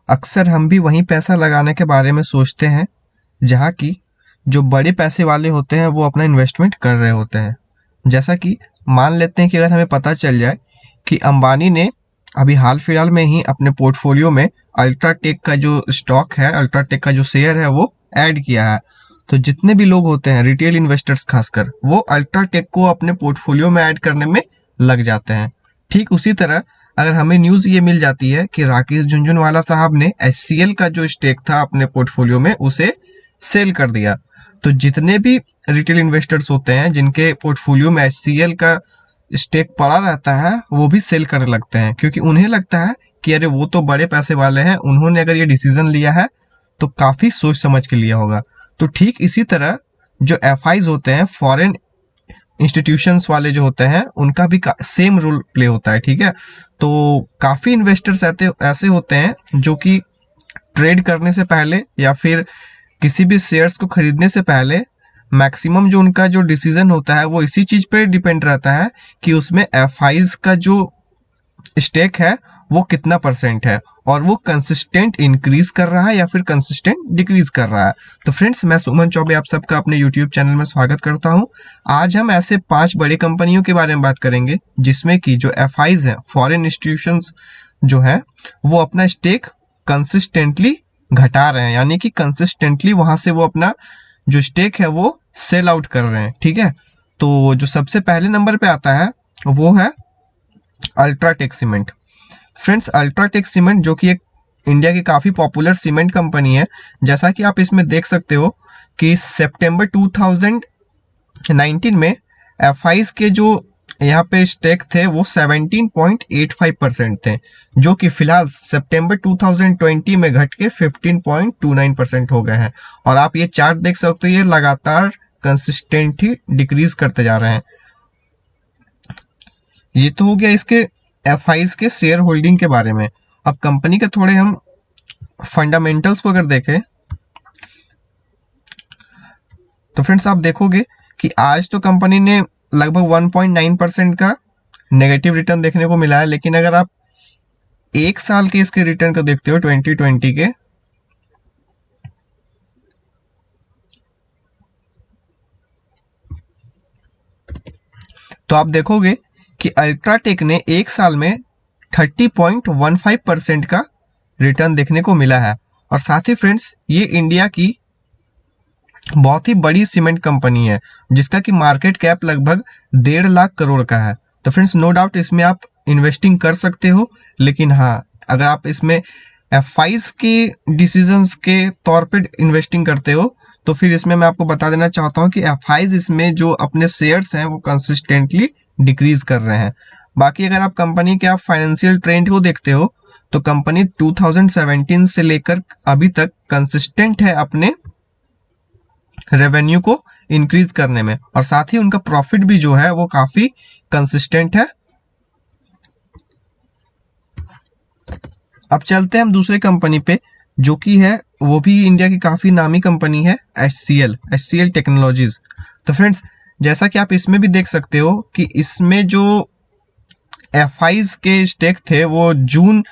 अक्सर हम भी वहीं पैसा लगाने के बारे में सोचते हैं जहाँ की जो बड़े पैसे वाले होते हैं वो अपना इन्वेस्टमेंट कर रहे होते हैं। जैसा कि मान लेते हैं कि अगर हमें पता चल जाए कि अंबानी ने अभी हाल फिलहाल में ही अपने पोर्टफोलियो में अल्ट्राटेक का जो स्टॉक है, अल्ट्राटेक का जो शेयर है वो ऐड किया है, तो जितने भी लोग होते हैं रिटेल इन्वेस्टर्स खासकर, वो अल्ट्राटेक को अपने पोर्टफोलियो में ऐड करने में लग जाते हैं। ठीक उसी तरह अगर हमें न्यूज़ ये मिल जाती है कि राकेश झुनझुनवाला साहब ने HCL का जो स्टेक था अपने पोर्टफोलियो में उसे सेल कर दिया, तो जितने भी रिटेल इन्वेस्टर्स होते हैं जिनके पोर्टफोलियो में HCL का स्टेक पड़ा रहता है वो भी सेल करने लगते हैं, क्योंकि उन्हें लगता है कि अरे वो तो बड़े पैसे वाले हैं, उन्होंने अगर ये डिसीजन लिया है तो काफ़ी सोच समझ के लिया होगा। तो ठीक इसी तरह जो FIs होते हैं, फॉरेन इंस्टीट्यूशंस वाले जो होते हैं, उनका भी सेम रोल प्ले होता है। ठीक है, तो काफ़ी इन्वेस्टर्स ऐसे होते हैं जो कि ट्रेड करने से पहले या फिर किसी भी शेयर्स को खरीदने से पहले मैक्सिमम जो उनका जो डिसीजन होता है वो इसी चीज़ पे डिपेंड रहता है कि उसमें FIs का जो स्टेक है वो कितना परसेंट है और वो कंसिस्टेंट इंक्रीज कर रहा है या फिर कंसिस्टेंट डिक्रीज कर रहा है। तो फ्रेंड्स, मैं सुमन चौबे आप सबका अपने यूट्यूब चैनल में स्वागत करता हूं। आज हम ऐसे 5 बड़े कंपनियों के बारे में बात करेंगे जिसमें कि जो FIs हैं, फॉरेन इंस्टीट्यूशंस जो है, वो अपना स्टेक कंसिस्टेंटली घटा रहे हैं, यानी कि कंसिस्टेंटली वहां से वो अपना जो स्टेक है वो सेल आउट कर रहे हैं। ठीक है, तो जो सबसे पहले नंबर पे आता है वो है UltraTech cement. Friends, UltraTech cement जो कि एक इंडिया की काफ़ी पॉपुलर सीमेंट कंपनी है, जैसा कि आप इसमें देख सकते हो कि सितंबर 2019 में FIs के जो यहाँ पे स्टेक थे वो 17.85% थे, जो कि फिलहाल सितंबर 2020 में घट के 15.29% हो गए हैं। और आप ये चार्ट देख सकते हो, ये लगातार कंसिस्टेंटली डिक्रीज करते जा रहे हैं। ये तो हो गया इसके FIs के शेयर होल्डिंग के बारे में। अब कंपनी के थोड़े हम फंडामेंटल्स को अगर देखें तो फ्रेंड्स आप देखोगे कि आज तो कंपनी ने लगभग 1.9% का नेगेटिव रिटर्न देखने को मिला है, लेकिन अगर आप एक साल के इसके रिटर्न को देखते हो 2020 के, तो आप देखोगे कि अल्ट्राटेक ने एक साल में 30.15% का रिटर्न देखने को मिला है। और साथ ही फ्रेंड्स, ये इंडिया की बहुत ही बड़ी सीमेंट कंपनी है जिसका कि मार्केट कैप लगभग 1.5 लाख करोड़ का है। तो फ्रेंड्स, नो डाउट इसमें आप इन्वेस्टिंग कर सकते हो, लेकिन हाँ, अगर आप इसमें FIs के डिसीजंस के तौर पे इन्वेस्टिंग करते हो तो फिर इसमें मैं आपको बता देना चाहता हूँ कि FIs इसमें जो अपने शेयर्स हैं वो कंसिस्टेंटली डिक्रीज कर रहे हैं। बाकी अगर आप कंपनी के आप फाइनेंशियल ट्रेंड को देखते हो तो कंपनी 2017 से लेकर अभी तक कंसिस्टेंट है अपने रेवेन्यू को इंक्रीज करने में, और साथ ही उनका प्रॉफिट भी जो है वो काफी कंसिस्टेंट है। अब चलते हैं हम दूसरे कंपनी पे जो कि है, वो भी इंडिया की काफी नामी कंपनी है, HCL टेक्नोलॉजीज। तो फ्रेंड्स, जैसा कि आप इसमें भी देख सकते हो कि इसमें जो FIs के स्टेक थे वो जून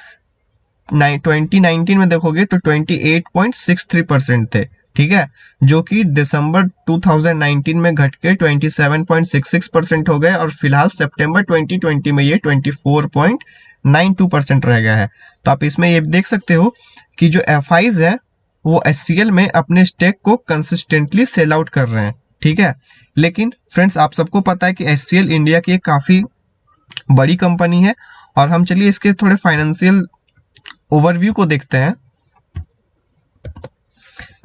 2019 में देखोगे तो 28.63% थे। ठीक है, जो कि दिसंबर 2019 में घट के 27.66% हो गए और फिलहाल सितंबर 2020 में ये 24.92% रह गया है। तो आप इसमें ये देख सकते हो कि जो FIs है वो HCL में अपने स्टेक को कंसिस्टेंटली सेल आउट कर रहे हैं। ठीक है, लेकिन फ्रेंड्स आप सबको पता है कि HCL इंडिया की एक काफ़ी बड़ी कंपनी है, और हम चलिए इसके थोड़े फाइनेंशियल ओवरव्यू को देखते हैं।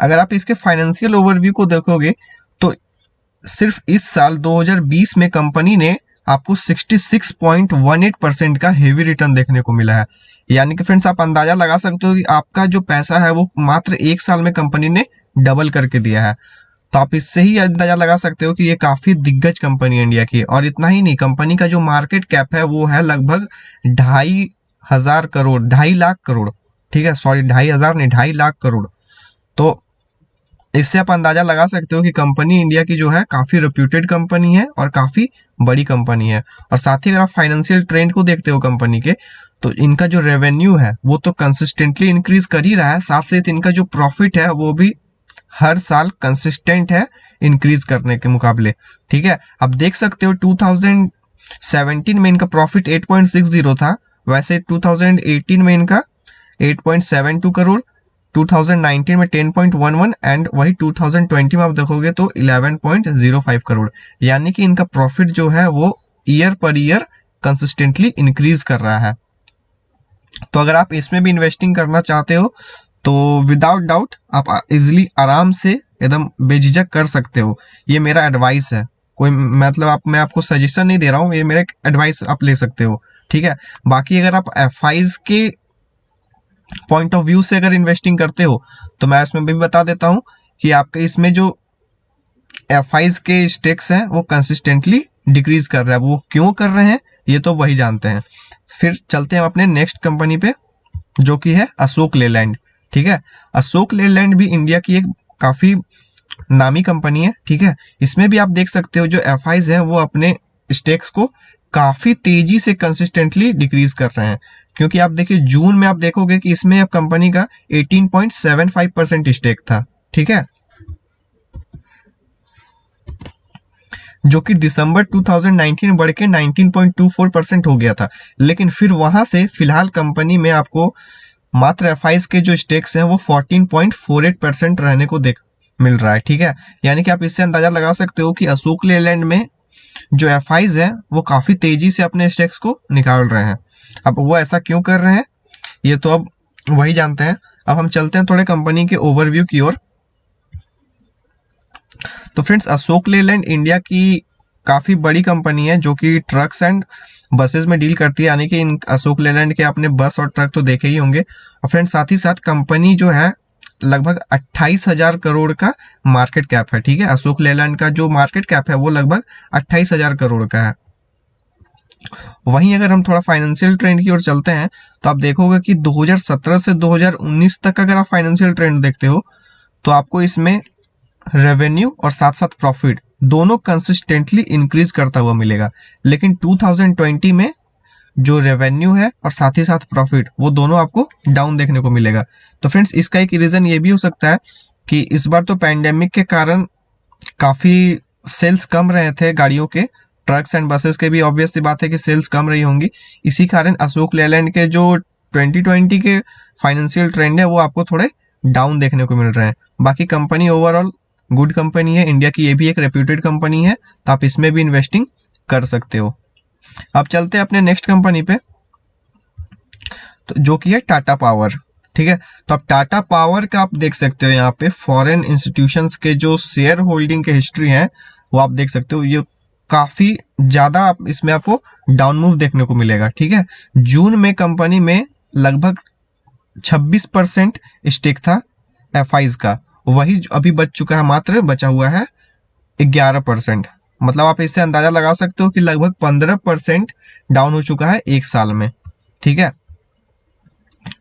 अगर आप इसके फाइनेंशियल ओवरव्यू को देखोगे तो सिर्फ इस साल 2020 में कंपनी ने आपको 66.18% का हेवी रिटर्न देखने को मिला है। यानी कि फ्रेंड्स आप अंदाजा लगा सकते हो कि आपका जो पैसा है वो मात्र एक साल में कंपनी ने डबल करके दिया है। तो आप इससे ही अंदाजा लगा सकते हो कि ये काफी दिग्गज कंपनी है इंडिया की। और इतना ही नहीं, कंपनी का जो मार्केट कैप है वो है लगभग 2.5 लाख करोड़। ठीक है, सॉरी 2.5 नहीं, 2.5 लाख करोड़। तो इससे आप अंदाजा लगा सकते हो कि कंपनी इंडिया की जो है काफी रेप्यूटेड कंपनी है और काफी बड़ी कंपनी है। और साथ ही अगर आप फाइनेंशियल ट्रेंड को देखते हो कंपनी के, तो इनका जो रेवेन्यू है वो तो कंसिस्टेंटली इंक्रीज कर ही रहा है, साथ साथ इनका जो प्रॉफिट है वो भी हर साल कंसिस्टेंट है इंक्रीज करने के मुकाबले। ठीक है, अब देख सकते हो 2017 में इनका प्रॉफिट 8.60 था, वैसे 2018 में इनका 8.72 करोड़, 2019 में 10.11 एंड वही 2020 में आप देखोगे तो 11.05 करोड़। यानी कि इनका प्रॉफिट जो है वो year per year consistently increase कर रहा है। तो अगर आप इसमें भी इन्वेस्टिंग करना चाहते हो तो विदाउट डाउट आप इजिली आराम से एकदम बेझिझक कर सकते हो। ये मेरा एडवाइस है, कोई मतलब मैं आपको सजेशन नहीं दे रहा हूँ, ये मेरा एडवाइस आप ले सकते हो। ठीक है, बाकी अगर आप एफआईज के पॉइंट ऑफ व्यू से अगर इन्वेस्टिंग करते हो तो मैं इसमें भी बता देता हूँ कि आपके इसमें जो एफआईज के स्टेक्स हैं वो कंसिस्टेंटली डिक्रीज कर रहा है। वो क्यों कर रहे हैं ये तो वही जानते हैं। फिर चलते हैं अपने नेक्स्ट कंपनी पे जो कि है अशोक लेलैंड। ठीक है, अशोक लेलैंड भी इंडिया की एक काफी नामी कंपनी है। ठीक है, इसमें भी आप देख सकते हो जो एफआईज हैं वो अपने स्टेक्स को काफी तेजी से कंसिस्टेंटली डिक्रीज कर रहे हैं, क्योंकि आप देखिए जून में आप देखोगे कि इसमें अब कंपनी का 18.75% स्टेक था। ठीक है, जो कि दिसंबर 2019 में बढ़ के 19.24% हो गया था। लेकिन फिर वहां से फिलहाल कंपनी में आपको मात्र एफआईज के जो स्टेक्स हैं वो 14.48% रहने को देख मिल रहा है। ठीक है, यानी कि आप इससे अंदाजा लगा सकते हो कि अशोक लेलैंड में जो एफआईज हैं वो काफी तेजी से अपने स्टेक्स को निकाल रहे हैं। अब वो ऐसा क्यों कर रहे हैं ये तो अब वही जानते हैं। अब हम चलते हैं थोड़े कंपनी के ओवरव्यू की ओर। तो फ्रेंड्स, अशोक लेलैंड इंडिया की काफी बड़ी कंपनी है जो कि ट्रक्स एंड बसेस में डील करती है। यानी कि इन अशोक लेलैंड के आपने बस और ट्रक तो देखे ही होंगे। और फ्रेंड्स साथ ही साथ कंपनी जो है लगभग 28,000 करोड़ का मार्केट कैप है। ठीक है, अशोक लेलैंड का जो मार्केट कैप है वो लगभग 28,000 करोड़ का है। वहीं अगर हम थोड़ा फाइनेंशियल ट्रेंड की ओर चलते हैं तो आप देखोगे कि 2017 से 2019 तक अगर आप फाइनेंशियल ट्रेंड देखते हो तो आपको इसमें रेवेन्यू और साथ साथ प्रॉफिट दोनों कंसिस्टेंटली इंक्रीज करता हुआ मिलेगा। लेकिन 2020 में जो रेवेन्यू है और साथ ही साथ प्रॉफिट वो दोनों आपको डाउन देखने को मिलेगा। तो फ्रेंड्स इसका एक रीजन ये भी हो सकता है कि इस बार तो पैंडेमिक के कारण काफी सेल्स कम रहे थे गाड़ियों के, ट्रक्स एंड बसेस के भी ऑब्वियस सी बात है कि सेल्स कम रही होंगी। इसी कारण अशोक लेलैंड के जो 2020 के फाइनेंशियल ट्रेंड है वो आपको थोड़े डाउन देखने को मिल रहे हैं। बाकी कंपनी ओवरऑल गुड कंपनी है, इंडिया की ये भी एक रेप्यूटेड कंपनी है, तो आप इसमें भी इन्वेस्टिंग कर सकते हो। अब चलते हैं अपने नेक्स्ट कंपनी पे, तो जो कि है टाटा पावर। ठीक है, तो अब टाटा पावर का आप देख सकते हो यहाँ पे फॉरेन इंस्टीट्यूशंस के जो शेयर होल्डिंग के हिस्ट्री है वो आप देख सकते हो। ये काफी ज्यादा आप इसमें आपको डाउन मूव देखने को मिलेगा। ठीक है, जून में कंपनी में लगभग 26% स्टेक था एफआईज का, वही अभी बच चुका है, मात्र बचा हुआ है 11%। मतलब आप इससे अंदाजा लगा सकते हो कि लगभग 15% डाउन हो चुका है एक साल में। ठीक है,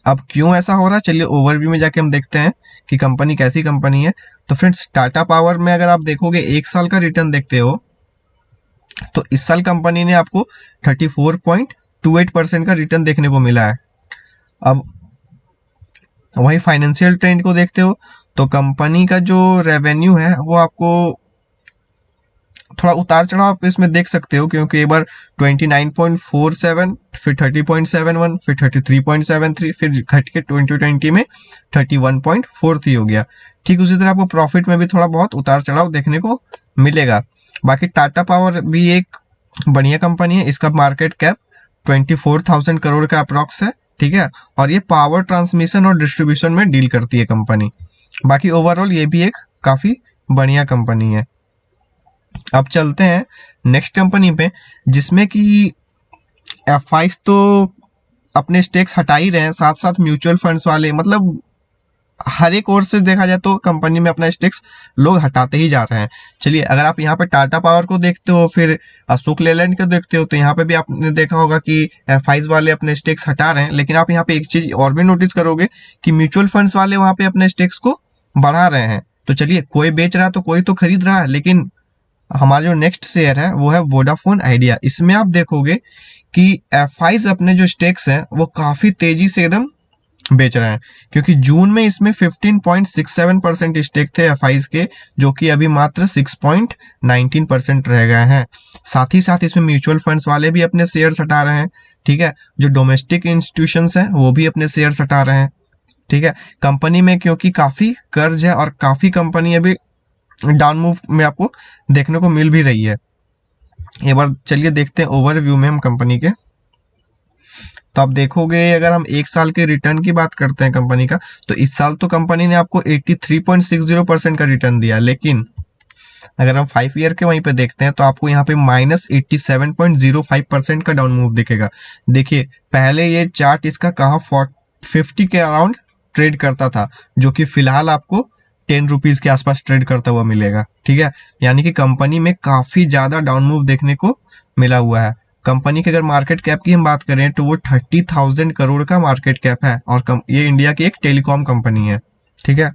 अब क्यों ऐसा हो रहा है चलिए ओवरव्यू में जाके हम देखते हैं कि कंपनी कैसी कंपनी है। तो फ्रेंड्स टाटा पावर में अगर आप देखोगे एक साल का रिटर्न देखते हो तो इस साल कंपनी ने आपको 34.28% का रिटर्न देखने को मिला है। अब वही फाइनेंशियल ट्रेंड को देखते हो तो कंपनी का जो रेवेन्यू है वो आपको थोड़ा उतार चढ़ाव आप इसमें देख सकते हो, क्योंकि एक बार 29.47, फिर 30.71, फिर 33.73, फिर घट के 2020 में 31.43 हो गया। ठीक उसी तरह आपको प्रॉफिट में भी थोड़ा बहुत उतार चढ़ाव देखने को मिलेगा। बाकी टाटा पावर भी एक बढ़िया कंपनी है, इसका मार्केट कैप 24,000 करोड़ का अप्रॉक्स है। ठीक है, और ये पावर ट्रांसमिशन और डिस्ट्रीब्यूशन में डील करती है कंपनी। बाकी ओवरऑल ये भी एक काफी बढ़िया कंपनी है। अब चलते हैं नेक्स्ट कंपनी पे जिसमें कि एफआईज तो अपने स्टेक्स हटा ही रहे हैं, साथ साथ म्यूचुअल फंड्स वाले, मतलब हर एक ओर से देखा जाए तो कंपनी में अपना स्टेक्स लोग हटाते ही जा रहे हैं। चलिए अगर आप यहाँ पे टाटा पावर को देखते हो, फिर अशोक लेलैंड को देखते हो, तो यहाँ पे भी आपने देखा होगा कि एफआईज वाले अपने स्टेक्स हटा रहे हैं। लेकिन आप यहाँ पे एक चीज और भी नोटिस करोगे कि म्यूचुअल फंड्स वाले वहां पे अपने स्टेक्स को बढ़ा रहे हैं। तो चलिए कोई बेच रहा है तो कोई तो खरीद रहा है। लेकिन हमारा जो नेक्स्ट शेयर है वो है वोडाफोन आइडिया। इसमें आप देखोगे कि एफआईज अपने जो स्टेक्स हैं वो काफी तेजी से एकदम बेच रहे हैं, क्योंकि जून में इसमें 15.67% स्टेक थे एफआईज के, जो कि अभी मात्र 6.19% रह गए हैं। साथ ही साथ इसमें म्यूचुअल फंड्स वाले भी अपने शेयर्स हटा रहे हैं, ठीक है। जो डोमेस्टिक इंस्टीट्यूशंस हैं वो भी अपने शेयर्स हटा रहे हैं, ठीक है। कंपनी में क्योंकि काफी कर्ज है और काफी कंपनी अभी डाउन मूव में आपको देखने को मिल भी रही है। एक बार चलिए देखते हैं ओवरव्यू में हम कंपनी के। तो आप देखोगे अगर हम एक साल के रिटर्न की बात करते हैं कंपनी का, तो इस साल तो कंपनी ने आपको 83.60% का रिटर्न दिया, लेकिन अगर हम 5 ईयर के वहीं पे देखते हैं तो आपको यहाँ पे -87.05% का डाउन मूव दिखेगा। देखिए पहले ये चार्ट इसका कहाँ 50 के अराउंड ट्रेड करता था, जो कि फिलहाल आपको 10 रुपीज के आसपास ट्रेड करता हुआ मिलेगा, ठीक है। यानी कि कंपनी में काफी ज्यादा डाउन मूव देखने को मिला हुआ है। कंपनी की अगर मार्केट कैप की हम बात करें तो वो 30,000 करोड़ का मार्केट कैप है, और ये इंडिया की एक टेलीकॉम कंपनी है, ठीक है।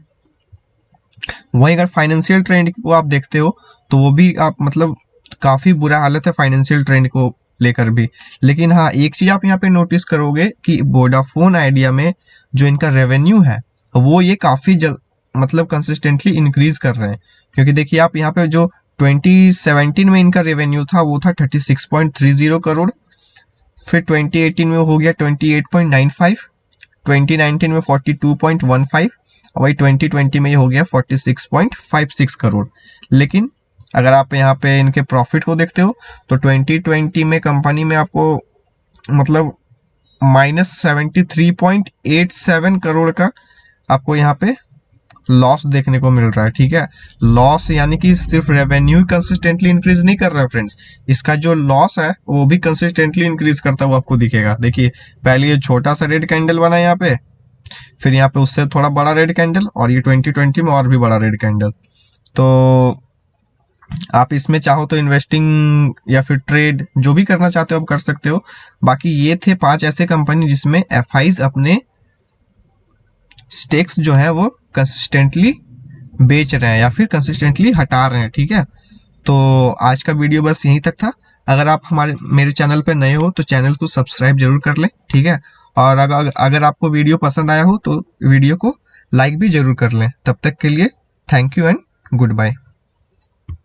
वहीं अगर फाइनेंशियल ट्रेंड को आप देखते हो तो वो भी आप मतलब काफी बुरा हालत है फाइनेंशियल ट्रेंड को लेकर भी। लेकिन हाँ, एक चीज आप यहाँ पे नोटिस करोगे कि वोडाफोन आइडिया में जो इनका रेवेन्यू है वो ये काफी मतलब कंसिस्टेंटली इंक्रीज कर रहे हैं, क्योंकि देखिए आप यहाँ पे जो 2017 में इनका रेवेन्यू था वो था 36.30 करोड़, फिर 2018 में हो गया 28.95, 2019 में 42.15, और वही 2020 में ये हो गया 46.56 करोड़। लेकिन अगर आप यहाँ पे इनके प्रॉफिट को देखते हो तो 2020 में कंपनी में आपको मतलब -73.87 करोड़ का आपको यहाँ पे लॉस देखने को मिल रहा है, ठीक है। लॉस यानी कि सिर्फ रेवेन्यू कंसिस्टेंटली इंक्रीज नहीं कर रहा है फ्रेंड्स, इसका जो लॉस है वो भी कंसिस्टेंटली इंक्रीज करता हुआ आपको दिखेगा। देखिए पहले ये छोटा सा रेड कैंडल बना यहाँ पे, फिर यहाँ पे उससे थोड़ा बड़ा रेड कैंडल, और ये 2020 में और भी बड़ा रेड कैंडल। तो आप इसमें चाहो तो इन्वेस्टिंग या फिर ट्रेड जो भी करना चाहते हो आप कर सकते हो। बाकी ये थे 5 ऐसे कंपनी जिसमें एफआईज अपने स्टेक्स जो है वो कंसिस्टेंटली बेच रहे हैं या फिर कंसिस्टेंटली हटा रहे हैं, ठीक है। तो आज का वीडियो बस यहीं तक था। अगर आप मेरे चैनल पे नए हो तो चैनल को सब्सक्राइब जरूर कर लें, ठीक है। और अगर आपको वीडियो पसंद आया हो तो वीडियो को लाइक भी जरूर कर लें। तब तक के लिए thank you and good bye.